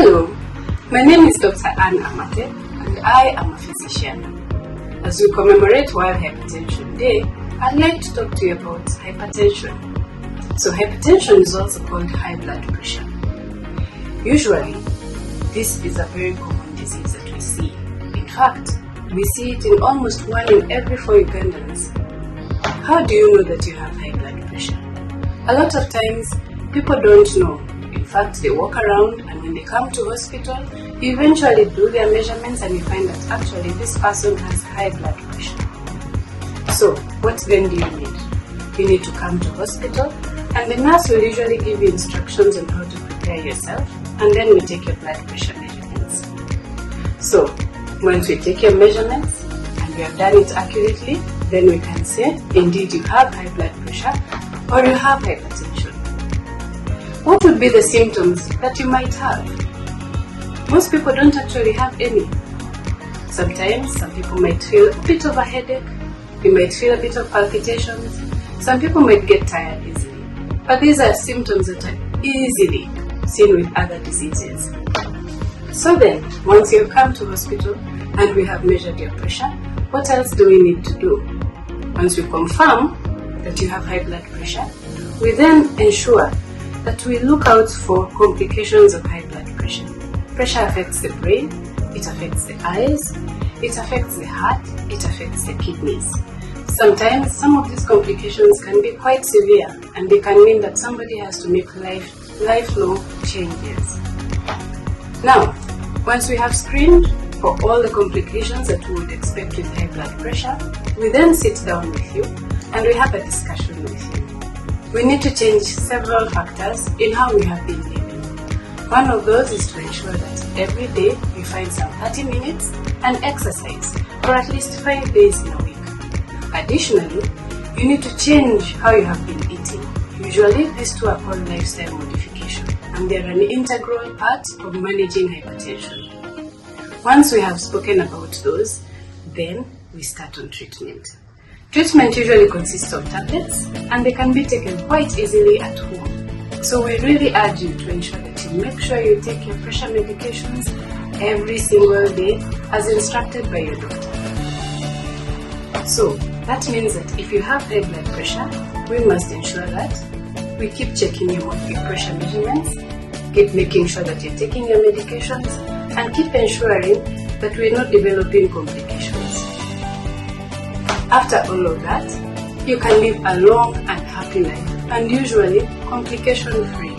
Hello, my name is Dr. Anne Amate and I am a physician. As we commemorate World Hypertension Day, I'd like to talk to you about hypertension. So hypertension is also called high blood pressure. Usually, this is a very common disease that we see. In fact, we see it in almost 1 in every 4 Ugandans. How do you know that you have high blood pressure? A lot of times, people don't know. In fact, they walk around and when they come to hospital, you eventually do their measurements and you find that actually this person has high blood pressure. So, what then do you need? You need to come to hospital and the nurse will usually give you instructions on how to prepare yourself and then we take your blood pressure measurements. So, once we take your measurements and we have done it accurately, then we can say indeed you have high blood pressure or you have hypertension. What would be the symptoms that you might have? Most people don't actually have any. Sometimes some people might feel a bit of a headache, you might feel a bit of palpitations, some people might get tired easily. But these are symptoms that are easily seen with other diseases. So then, once you have come to hospital and we have measured your pressure, what else do we need to do? Once we confirm that you have high blood pressure, we then ensure that we look out for complications of high blood pressure. Pressure affects the brain, it affects the eyes, it affects the heart, it affects the kidneys. Sometimes some of these complications can be quite severe and they can mean that somebody has to make lifelong changes. Now, once we have screened for all the complications that we would expect with high blood pressure, we then sit down with you and we have a discussion with you. We need to change several factors in how we have been living. One of those is to ensure that every day we find some 30 minutes and exercise for at least 5 days in a week. Additionally, you need to change how you have been eating. Usually, these two are called lifestyle modification and they are an integral part of managing hypertension. Once we have spoken about those, then we start on treatment. Treatment usually consists of tablets and they can be taken quite easily at home. So we really urge you to ensure that you make sure you take your pressure medications every single day as instructed by your doctor. So that means that if you have high blood pressure, we must ensure that we keep checking your pressure measurements, keep making sure that you're taking your medications, and keep ensuring that we're not developing complications. After all of that, you can live a long and happy life and usually complication-free.